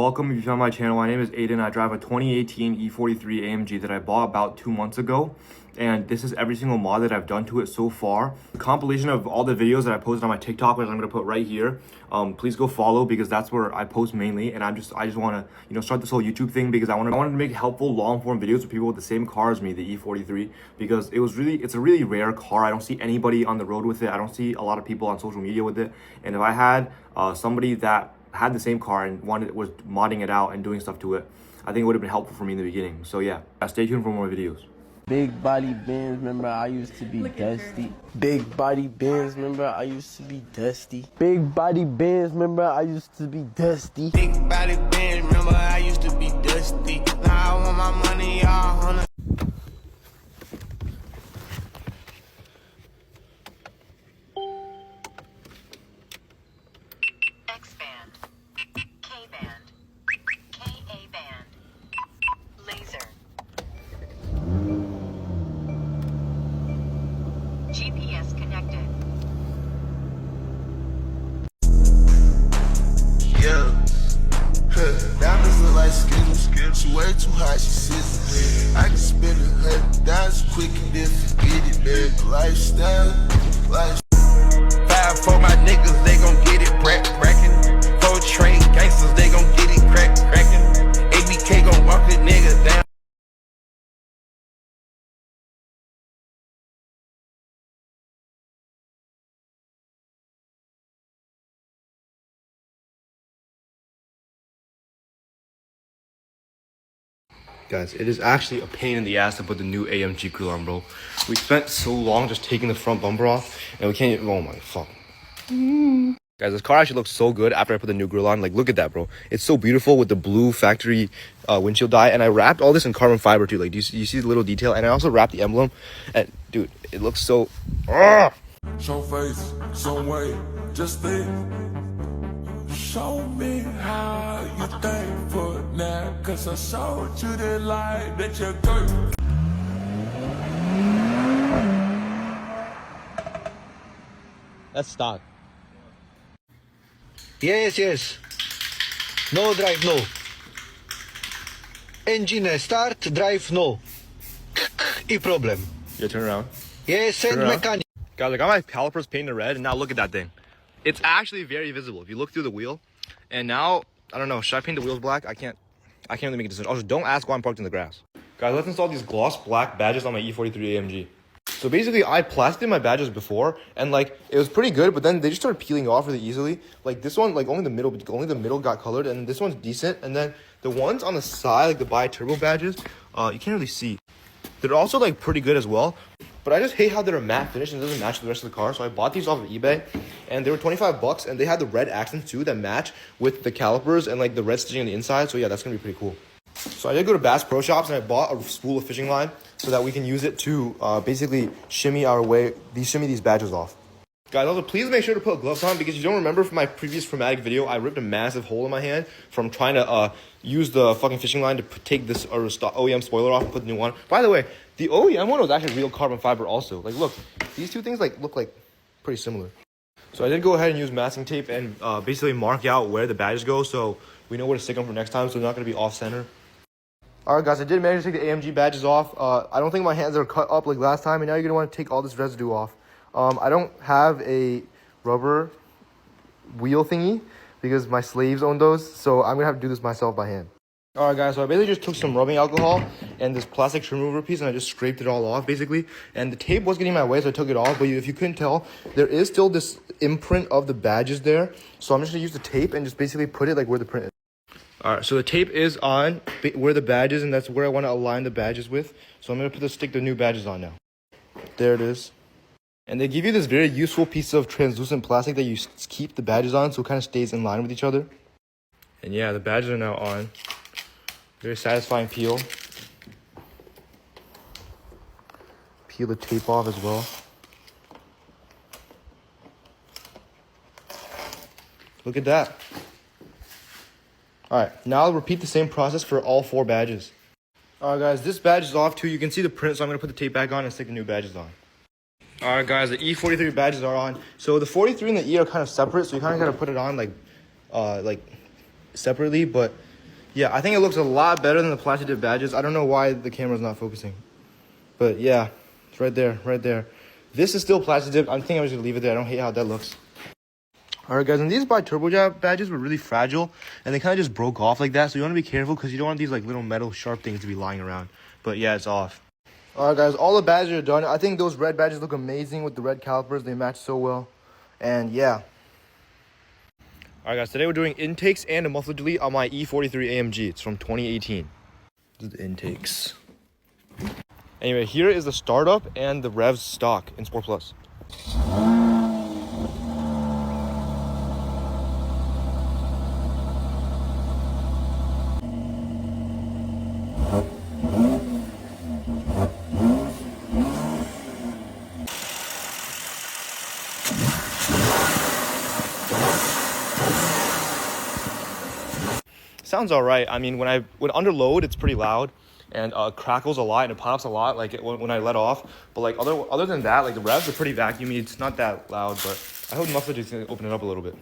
welcome. If you found my channel, my name is Aiden. I drive a 2018 E43 AMG that I bought about 2 months ago. And this is every single mod that I've done to it so far. The compilation of all the videos that I posted on my TikTok, which I'm gonna put right here. Please go follow because that's where I post mainly. And I just want to, start this whole YouTube thing because I wanted to make helpful long form videos for people with the same car as me, the E43, because it's a really rare car. I don't see anybody on the road with it. I don't see a lot of people on social media with it. And if I had somebody that had the same car and was modding it out and doing stuff to it, I think it would have been helpful for me in the beginning. So yeah, stay tuned for more videos. Big body Benz, remember I used to be dusty. Big body Benz, remember I used to be dusty. Big body Benz, remember I used to be dusty. Big body Benz, remember I used to be dusty. Now I want my money all on the X-band, K-band, Ka-band, laser, GPS connected. yeah. Diamonds look like Skittles. She way too hot, she sits. I can spend $100 quick and then forget it, man. Lifestyle. 5 for my niggas, they gon' get it crackin'. 4 train gangsters, they gon' get it crackin'. ABK gon' walk a nigga down. Guys, it is actually a pain in the ass to put the new AMG grill on, bro. We spent so long just taking the front bumper off, and we can't even, oh my fuck. Guys, this car actually looks so good after I put the new grill on. Like, look at that, bro. It's so beautiful with the blue factory windshield dye, and I wrapped all this in carbon fiber too. Like, do you see the little detail? And I also wrapped the emblem, and dude, it looks so, Show face, some way, just think. Show me how you think for now, cause I showed you the light that you're good. Let's start. Yes. No drive, no. Engine start, drive, no. E problem. yeah, turn around. Yes, send mechanic. Guys, I got my calipers painted red, and now look at that thing. It's actually very visible if you look through the wheel. And now, I don't know, should I paint the wheels black? I can't really make a decision. Also, don't ask why I'm parked in the grass. Guys, let's install these gloss black badges on my E43 AMG. So basically, I plastered my badges before, and like, it was pretty good, but then they just started peeling off really easily. Like this one, like only the middle got colored, and this one's decent. And then the ones on the side, like the bi-turbo badges, you can't really see. They're also like pretty good as well. But I just hate how they're a matte finish and it doesn't match the rest of the car. So I bought these off of eBay, and they were 25 bucks, and they had the red accents too that match with the calipers and like the red stitching on the inside. So yeah, that's gonna be pretty cool. So I did go to Bass Pro Shops and I bought a spool of fishing line so that we can use it to basically shimmy these badges off. Guys, also please make sure to put gloves on because you don't remember from my previous Chromatic video, I ripped a massive hole in my hand from trying to use the fucking fishing line to take this OEM spoiler off and put the new one. By the way, the OEM one was actually real carbon fiber also. Like look, these two things like look like pretty similar. So I did go ahead and use masking tape and basically mark out where the badges go so we know where to stick them for next time, so they're not going to be off center. Alright guys, I did manage to take the AMG badges off. I don't think my hands are cut up like last time, and now you're going to want to take all this residue off. I don't have a rubber wheel thingy because my slaves own those, so I'm going to have to do this myself by hand. Alright guys, so I basically just took some rubbing alcohol and this plastic trim remover piece and I just scraped it all off basically. And the tape was getting in my way, so I took it off, but if you couldn't tell, there is still this imprint of the badges there. So I'm just going to use the tape and just basically put it like where the print is. Alright, so the tape is on where the badge is, and that's where I want to align the badges with. So I'm going to stick the new badges on now. There it is. And they give you this very useful piece of translucent plastic that you keep the badges on so it kind of stays in line with each other. And yeah, the badges are now on. Very satisfying peel. Peel the tape off as well. Look at that. Alright, now I'll repeat the same process for all 4 badges. Alright guys, this badge is off too. You can see the print, so I'm going to put the tape back on and stick the new badges on. Alright guys, the E43 badges are on. So the 43 and the E are kind of separate, so you kind of got to put it on like separately, but Yeah, I think it looks a lot better than the plastic dip badges. I don't know why the camera's not focusing. But yeah, it's right there, right there. This is still plastic dip. I think I'm just gonna leave it there. I don't hate how that looks. Alright guys, and these bi-turbo badges were really fragile and they kind of just broke off like that. So you want to be careful because you don't want these like little metal sharp things to be lying around. But yeah, it's off. Alright guys, all the badges are done. I think those red badges look amazing with the red calipers. They match so well. And yeah. Alright guys, today we're doing intakes and a muffler delete on my E43 AMG. It's from 2018. This is the intakes. Anyway, here is the startup and the revs stock in Sport Plus. Sounds all right. I mean, when under load, it's pretty loud and crackles a lot and it pops a lot, like when I let off. But like other than that, like the revs are pretty vacuumy. It's not that loud, but I hope the muffler just gonna open it up a little bit.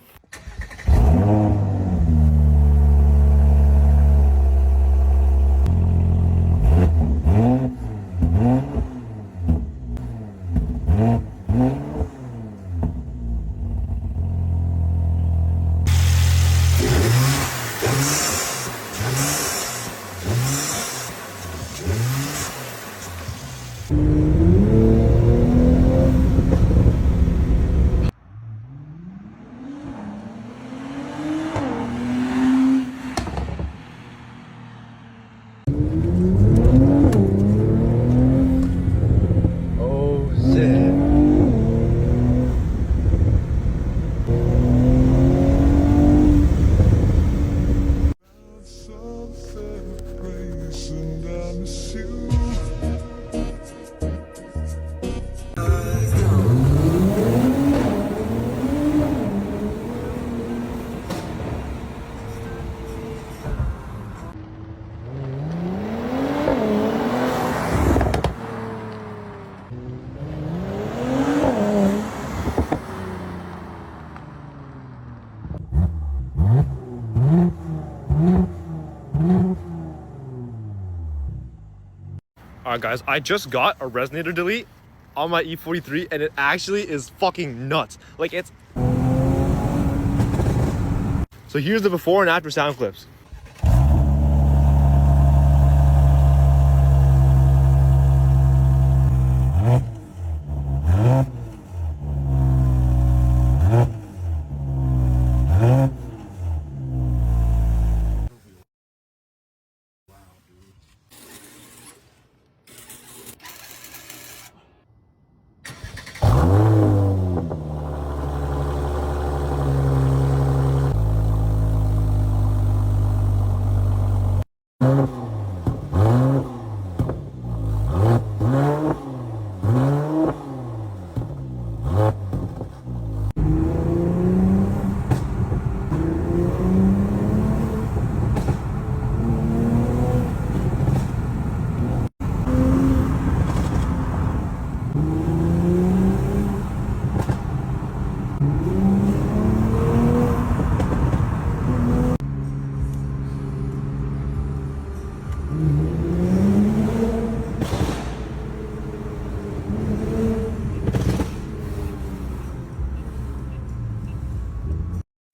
Alright guys, I just got a resonator delete on my E43 and it actually is fucking nuts. Like it's... So here's the before and after sound clips.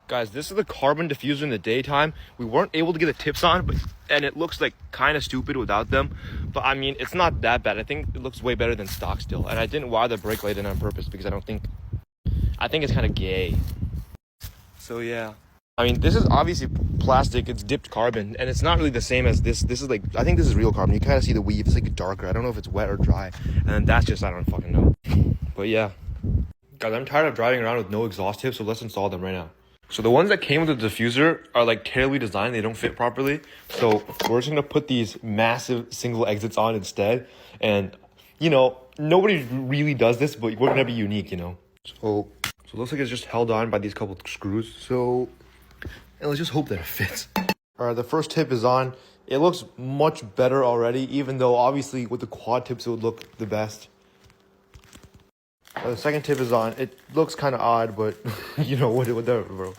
Guys, this is the carbon diffuser in the daytime. We weren't able to get the tips on, and it looks like kind of stupid without them. But I mean, it's not that bad. I think it looks way better than stock still. And I didn't wire the brake light in on purpose because I think it's kind of gay. So yeah. I mean, this is obviously plastic. It's dipped carbon, and it's not really the same as this. This is like, I think this is real carbon. You kind of see the weave. It's like darker. I don't know if it's wet or dry. And then that's just, I don't fucking know. But yeah. Guys, I'm tired of driving around with no exhaust tips, so let's install them right now. So the ones that came with the diffuser are like terribly designed. They don't fit properly. So we're just gonna put these massive single exits on instead. And you know, nobody really does this, but we're gonna be unique, you know. So it looks like it's just held on by these couple screws. So, and let's just hope that it fits. All right, the first tip is on. It looks much better already, even though obviously with the quad tips it would look the best. The second tip is on. It looks kind of odd, but you know, whatever, bro.